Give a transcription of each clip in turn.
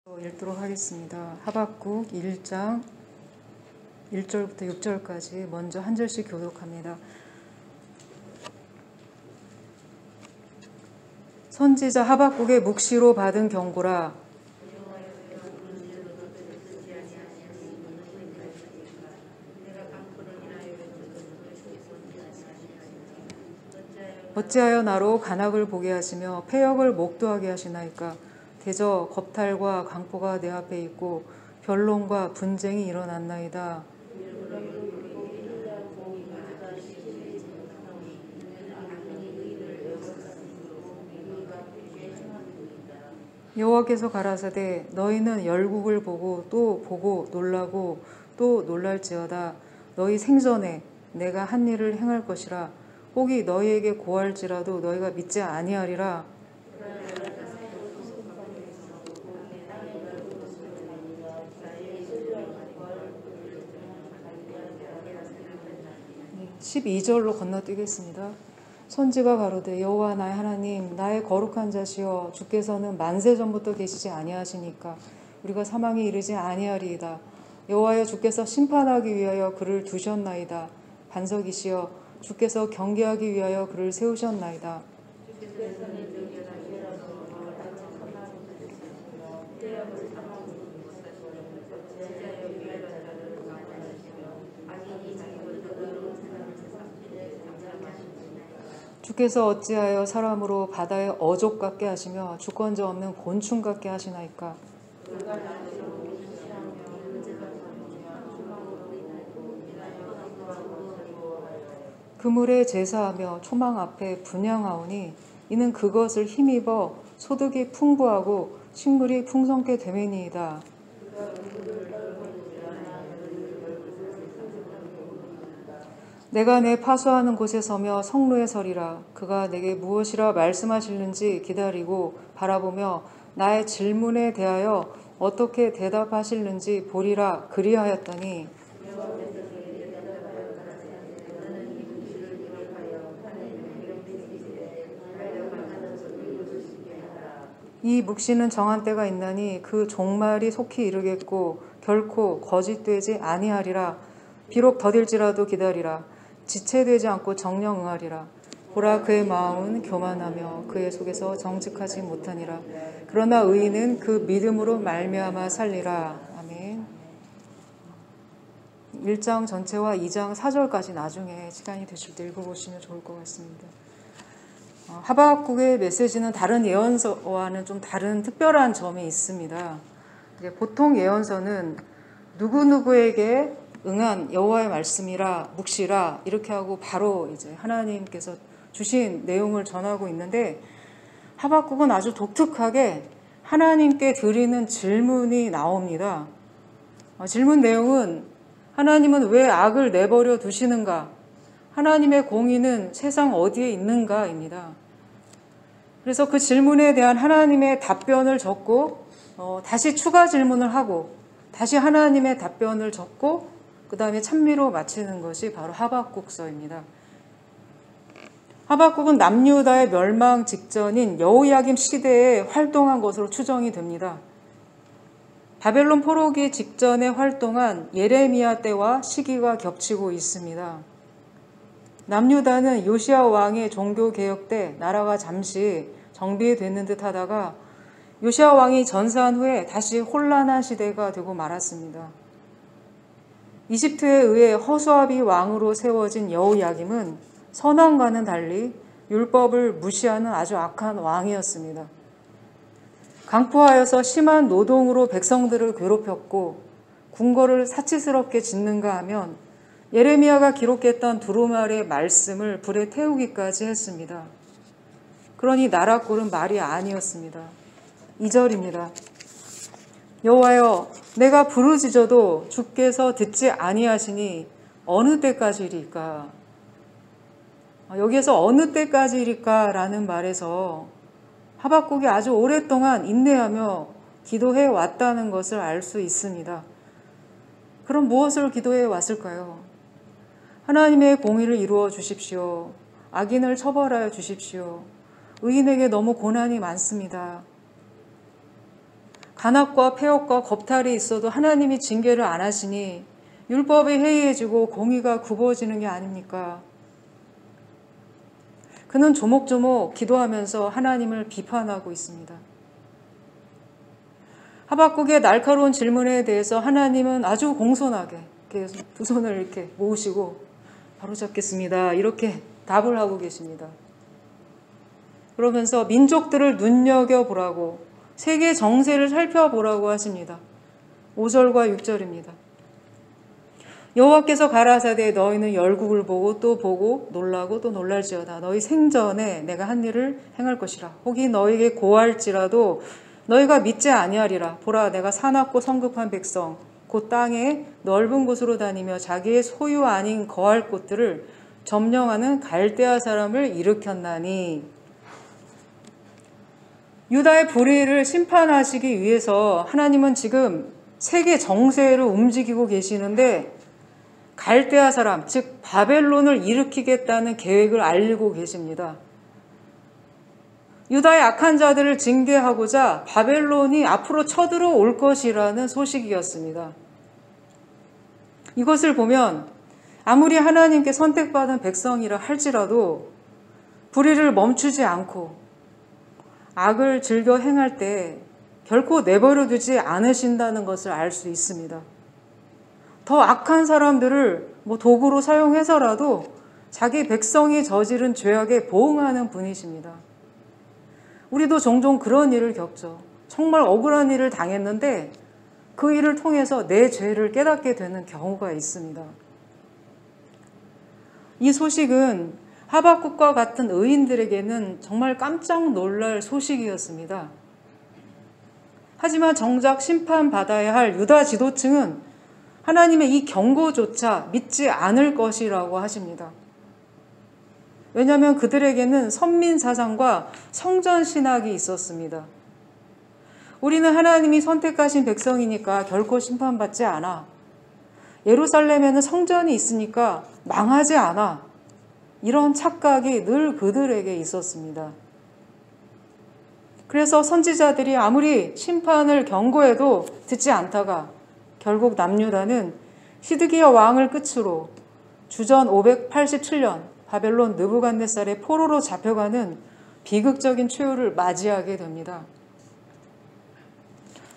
읽도록 하겠습니다. 하박국 1장 1절부터 6절까지 먼저 한 절씩 교독합니다. 선지자 하박국의 묵시로 받은 경고라. 어찌하여 나로 간악을 보게 하시며 패역을 목도하게 하시나이까. 대저 겁탈과 강포가 내 앞에 있고 변론과 분쟁이 일어났나이다. 여호와께서 가라사대 너희는 열국을 보고 또 보고 놀라고 또 놀랄지어다. 너희 생전에 내가 한 일을 행할 것이라. 혹이 너희에게 고할지라도 너희가 믿지 아니하리라. 네, 12절로 건너뛰겠습니다. 선지가 가로되 여호와 나의 하나님 나의 거룩한 자시여 주께서는 만세 전부터 계시지 아니하시니까 우리가 사망에 이르지 아니하리이다. 여호와여 주께서 심판하기 위하여 그를 두셨나이다. 반석이시여 주께서 경계하기 위하여 그를 세우셨나이다. 주께서 어찌하여 사람으로 바다의 어족 같게 하시며 주권자 없는 곤충 같게 하시나이까. 그물에 제사하며 초망 앞에 분향하오니 이는 그것을 힘입어 소득이 풍부하고 식물이 풍성케 되매니이다. 내가 내 파수하는 곳에 서며 성루에 서리라. 그가 내게 무엇이라 말씀하실는지 기다리고 바라보며 나의 질문에 대하여 어떻게 대답하실는지 보리라 그리하였더니 이 묵시는 정한 때가 있나니 그 종말이 속히 이르겠고 결코 거짓되지 아니하리라. 비록 더딜지라도 기다리라. 지체되지 않고 정령 응하리라. 보라 그의 마음은 교만하며 그의 속에서 정직하지 못하니라. 그러나 의인은 그 믿음으로 말미암아 살리라. 아멘. 1장 전체와 2장 4절까지 나중에 시간이 되실 때 읽어보시면 좋을 것 같습니다. 하박국의 메시지는 다른 예언서와는 좀 다른 특별한 점이 있습니다. 보통 예언서는 누구누구에게 응한 여호와의 말씀이라 묵시라 이렇게 하고 바로 이제 하나님께서 주신 내용을 전하고 있는데 하박국은 아주 독특하게 하나님께 드리는 질문이 나옵니다. 질문 내용은 하나님은 왜 악을 내버려 두시는가? 하나님의 공의는 세상 어디에 있는가입니다. 그래서 그 질문에 대한 하나님의 답변을 적고 다시 추가 질문을 하고 다시 하나님의 답변을 적고 그 다음에 찬미로 마치는 것이 바로 하박국서입니다. 하박국은 남유다의 멸망 직전인 여호야김 시대에 활동한 것으로 추정이 됩니다. 바벨론 포로기 직전에 활동한 예레미야 때와 시기가 겹치고 있습니다. 남유다는 요시야 왕의 종교개혁 때 나라가 잠시 정비되는 듯 하다가 요시야 왕이 전사한 후에 다시 혼란한 시대가 되고 말았습니다. 이집트에 의해 허수아비 왕으로 세워진 여호야김은 선왕과는 달리 율법을 무시하는 아주 악한 왕이었습니다. 강포하여서 심한 노동으로 백성들을 괴롭혔고 궁궐을 사치스럽게 짓는가 하면 예레미야가 기록했던 두루마리의 말씀을 불에 태우기까지 했습니다. 그러니 나라 꼴은 말이 아니었습니다. 2절입니다. 여호와여 내가 부르짖어도 주께서 듣지 아니하시니 어느 때까지일까? 여기에서 어느 때까지일까 라는 말에서 하박국이 아주 오랫동안 인내하며 기도해 왔다는 것을 알 수 있습니다. 그럼 무엇을 기도해 왔을까요? 하나님의 공의를 이루어 주십시오. 악인을 처벌하여 주십시오. 의인에게 너무 고난이 많습니다. 간악과 폐역과 겁탈이 있어도 하나님이 징계를 안 하시니 율법이 해이해지고 공의가 굽어지는 게 아닙니까? 그는 조목조목 기도하면서 하나님을 비판하고 있습니다. 하박국의 날카로운 질문에 대해서 하나님은 아주 공손하게 두 손을 이렇게 모으시고 바로 잡겠습니다. 이렇게 답을 하고 계십니다. 그러면서 민족들을 눈여겨보라고 세계 정세를 살펴보라고 하십니다. 5절과 6절입니다. 여호와께서 가라사대 너희는 열국을 보고 또 보고 놀라고 또 놀랄지어다. 너희 생전에 내가 한 일을 행할 것이라. 혹이 너희에게 고할지라도 너희가 믿지 아니하리라. 보라 내가 사납고 성급한 백성 곧 땅의 넓은 곳으로 다니며 자기의 소유 아닌 거할 곳들을 점령하는 갈대아 사람을 일으켰나니. 유다의 불의를 심판하시기 위해서 하나님은 지금 세계 정세를 움직이고 계시는데 갈대아 사람, 즉 바벨론을 일으키겠다는 계획을 알고 계십니다. 유다의 악한 자들을 징계하고자 바벨론이 앞으로 쳐들어올 것이라는 소식이었습니다. 이것을 보면 아무리 하나님께 선택받은 백성이라 할지라도 불의를 멈추지 않고 악을 즐겨 행할 때 결코 내버려 두지 않으신다는 것을 알 수 있습니다. 더 악한 사람들을 도구로 사용해서라도 자기 백성이 저지른 죄악에 보응하는 분이십니다. 우리도 종종 그런 일을 겪죠. 정말 억울한 일을 당했는데 그 일을 통해서 내 죄를 깨닫게 되는 경우가 있습니다. 이 소식은 하박국과 같은 의인들에게는 정말 깜짝 놀랄 소식이었습니다. 하지만 정작 심판받아야 할 유다 지도층은 하나님의 이 경고조차 믿지 않을 것이라고 하십니다. 왜냐하면 그들에게는 선민사상과 성전신학이 있었습니다. 우리는 하나님이 선택하신 백성이니까 결코 심판받지 않아. 예루살렘에는 성전이 있으니까 망하지 않아. 이런 착각이 늘 그들에게 있었습니다. 그래서 선지자들이 아무리 심판을 경고해도 듣지 않다가 결국 남유다는 시드기야 왕을 끝으로 주전 587년 바벨론 느부갓네살의 포로로 잡혀가는 비극적인 최후를 맞이하게 됩니다.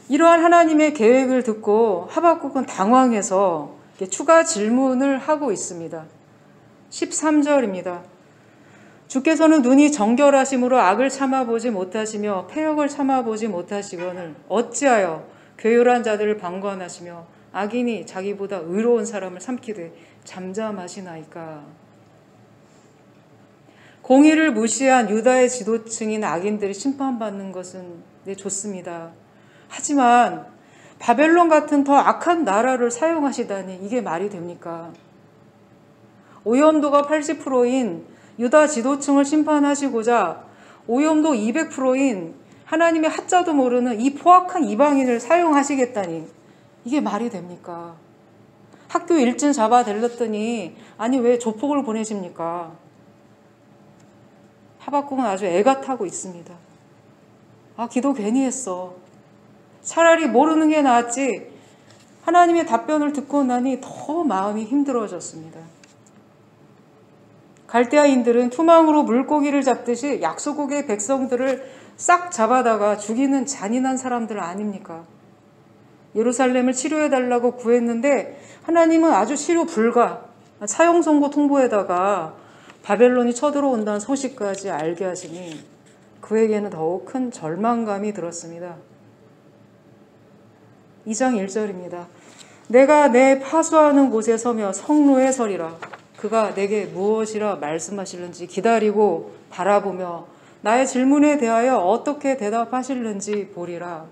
이러한 하나님의 계획을 듣고 하박국은 당황해서 추가 질문을 하고 있습니다. 13절입니다. 주께서는 눈이 정결하심으로 악을 참아보지 못하시며 패역을 참아보지 못하시거늘 어찌하여 괴율한 자들을 방관하시며 악인이 자기보다 의로운 사람을 삼키되 잠잠하시나이까. 공의를 무시한 유다의 지도층인 악인들이 심판받는 것은 좋습니다. 하지만 바벨론 같은 더 악한 나라를 사용하시다니 이게 말이 됩니까? 오염도가 80%인 유다 지도층을 심판하시고자 오염도 200%인 하나님의 하자도 모르는 이 포악한 이방인을 사용하시겠다니 이게 말이 됩니까? 학교 일진 잡아들렸더니 아니 왜 조폭을 보내십니까? 하박국은 아주 애가 타고 있습니다. 기도 괜히 했어. 차라리 모르는 게 나았지. 하나님의 답변을 듣고 나니 더 마음이 힘들어졌습니다. 갈대아인들은 투망으로 물고기를 잡듯이 약소국의 백성들을 싹 잡아다가 죽이는 잔인한 사람들 아닙니까? 예루살렘을 치료해달라고 구했는데 하나님은 아주 치료 불가, 사형 선고 통보에다가 바벨론이 쳐들어온다는 소식까지 알게 하시니 그에게는 더욱 큰 절망감이 들었습니다. 2장 1절입니다. 내가 내 파수하는 곳에 서며 성로에 서리라. 그가 내게 무엇이라 말씀하실는지 기다리고 바라보며 나의 질문에 대하여 어떻게 대답하실는지 보리라.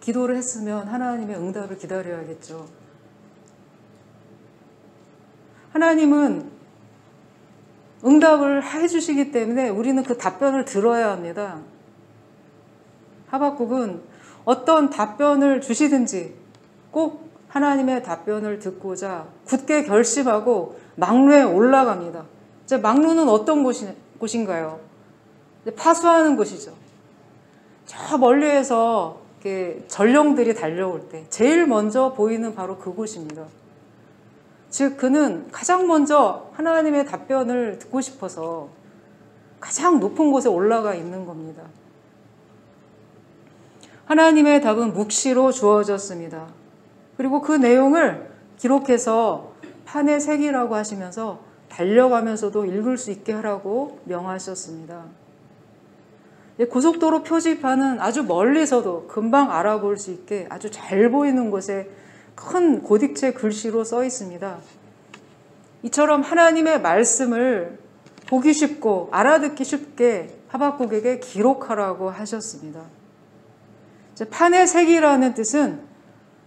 기도를 했으면 하나님의 응답을 기다려야겠죠. 하나님은 응답을 해주시기 때문에 우리는 그 답변을 들어야 합니다. 하박국은 어떤 답변을 주시든지 꼭 하나님의 답변을 듣고자 굳게 결심하고 망루에 올라갑니다. 망루는 어떤 곳인가요? 파수하는 곳이죠. 저 멀리에서 이렇게 전령들이 달려올 때 제일 먼저 보이는 바로 그곳입니다. 즉 그는 가장 먼저 하나님의 답변을 듣고 싶어서 가장 높은 곳에 올라가 있는 겁니다. 하나님의 답은 묵시로 주어졌습니다. 그리고 그 내용을 기록해서 판에 새기라고 하시면서 달려가면서도 읽을 수 있게 하라고 명하셨습니다. 고속도로 표지판은 아주 멀리서도 금방 알아볼 수 있게 아주 잘 보이는 곳에 큰 고딕체 글씨로 써 있습니다. 이처럼 하나님의 말씀을 보기 쉽고 알아듣기 쉽게 하박국에게 기록하라고 하셨습니다. 판에 새기라는 뜻은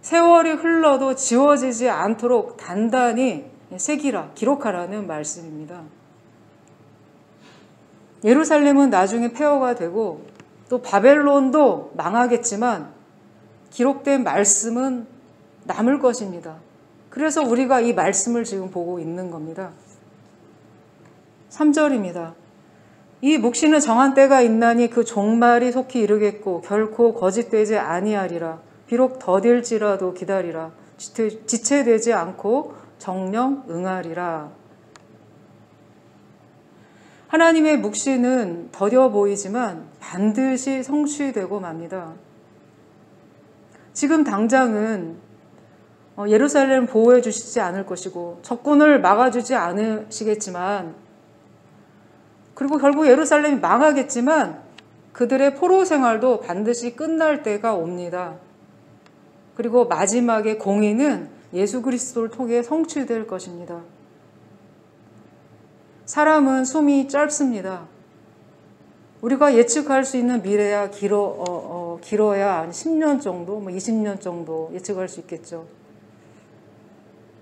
세월이 흘러도 지워지지 않도록 단단히 새기라, 기록하라는 말씀입니다. 예루살렘은 나중에 폐허가 되고 또 바벨론도 망하겠지만 기록된 말씀은 남을 것입니다. 그래서 우리가 이 말씀을 지금 보고 있는 겁니다. 3절입니다. 이 묵시는 정한 때가 있나니 그 종말이 속히 이르겠고 결코 거짓되지 아니하리라. 비록 더딜지라도 기다리라. 지체되지 않고 정령 응하리라. 하나님의 묵시는 더뎌 보이지만 반드시 성취되고 맙니다. 지금 당장은 예루살렘 보호해 주시지 않을 것이고 적군을 막아주지 않으시겠지만, 그리고 결국 예루살렘이 망하겠지만 그들의 포로 생활도 반드시 끝날 때가 옵니다. 그리고 마지막에 공의는 예수 그리스도를 통해 성취될 것입니다. 사람은 숨이 짧습니다. 우리가 예측할 수 있는 미래야 길어야 한 10년 정도, 20년 정도 예측할 수 있겠죠.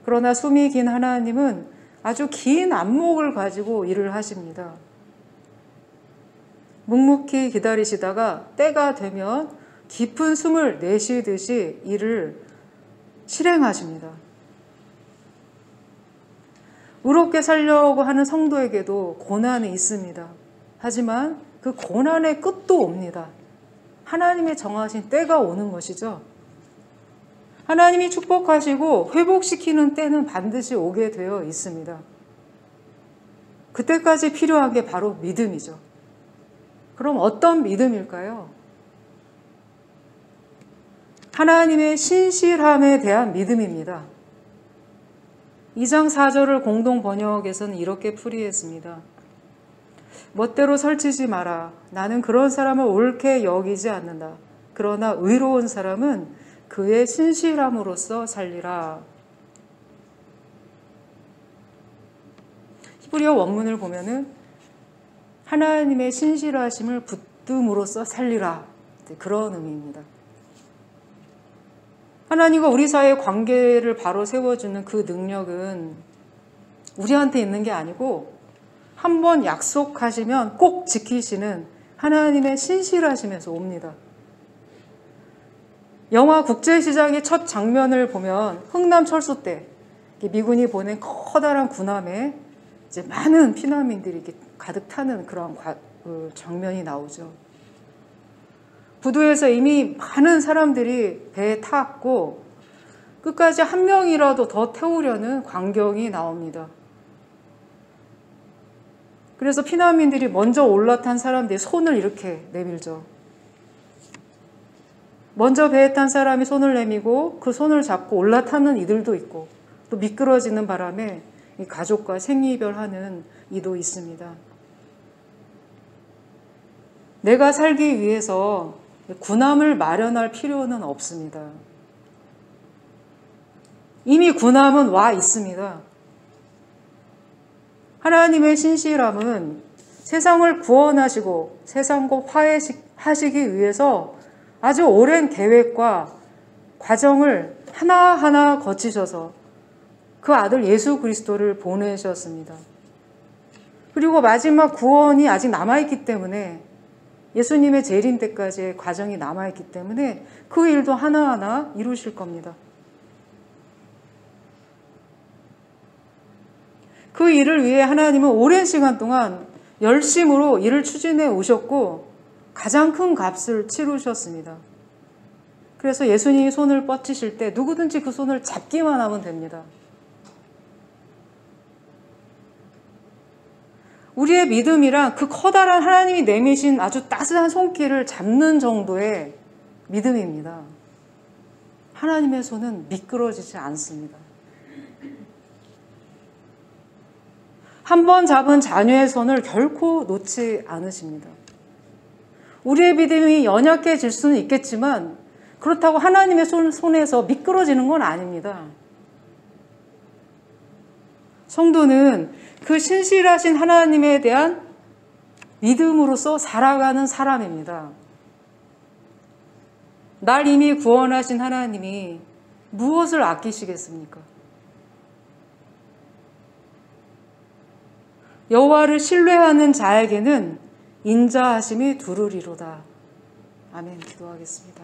그러나 숨이 긴 하나님은 아주 긴 안목을 가지고 일을 하십니다. 묵묵히 기다리시다가 때가 되면 깊은 숨을 내쉬듯이 일을 실행하십니다. 의롭게 살려고 하는 성도에게도 고난이 있습니다. 하지만 그 고난의 끝도 옵니다. 하나님의 정하신 때가 오는 것이죠. 하나님이 축복하시고 회복시키는 때는 반드시 오게 되어 있습니다. 그때까지 필요한 게 바로 믿음이죠. 그럼 어떤 믿음일까요? 하나님의 신실함에 대한 믿음입니다. 2장 4절을 공동 번역에서는 이렇게 풀이했습니다. 멋대로 설치지 마라. 나는 그런 사람을 옳게 여기지 않는다. 그러나 의로운 사람은 그의 신실함으로써 살리라. 히브리어 원문을 보면은 하나님의 신실하심을 붙듦으로써 살리라. 그런 의미입니다. 하나님과 우리 사이의 관계를 바로 세워주는 그 능력은 우리한테 있는 게 아니고 한번 약속하시면 꼭 지키시는 하나님의 신실하심에서 옵니다. 영화 국제시장의 첫 장면을 보면 흥남철수 때 미군이 보낸 커다란 군함에 이제 많은 피난민들이 이렇게 가득 타는 그런 장면이 나오죠. 부두에서 이미 많은 사람들이 배에 탔고 끝까지 한 명이라도 더 태우려는 광경이 나옵니다. 그래서 피난민들이 먼저 올라탄 사람들이 손을 이렇게 내밀죠. 먼저 배에 탄 사람이 손을 내밀고 그 손을 잡고 올라타는 이들도 있고, 또 미끄러지는 바람에 가족과 생이별하는 이도 있습니다. 내가 살기 위해서 군함을 마련할 필요는 없습니다. 이미 군함은 와 있습니다. 하나님의 신실함은 세상을 구원하시고 세상과 화해하시기 위해서 아주 오랜 계획과 과정을 하나하나 거치셔서 그 아들 예수 그리스도를 보내셨습니다. 그리고 마지막 구원이 아직 남아있기 때문에, 예수님의 재림 때까지의 과정이 남아있기 때문에 그 일도 하나하나 이루실 겁니다. 그 일을 위해 하나님은 오랜 시간 동안 열심으로 일을 추진해 오셨고 가장 큰 값을 치르셨습니다. 그래서 예수님이 손을 뻗치실 때 누구든지 그 손을 잡기만 하면 됩니다. 우리의 믿음이란 그 커다란 하나님이 내미신 아주 따스한 손길을 잡는 정도의 믿음입니다. 하나님의 손은 미끄러지지 않습니다. 한 번 잡은 자녀의 손을 결코 놓지 않으십니다. 우리의 믿음이 연약해질 수는 있겠지만 그렇다고 하나님의 손에서 미끄러지는 건 아닙니다. 성도는 그 신실하신 하나님에 대한 믿음으로서 살아가는 사람입니다. 날 이미 구원하신 하나님이 무엇을 아끼시겠습니까? 여호와를 신뢰하는 자에게는 인자하심이 두루리로다. 아멘. 기도하겠습니다.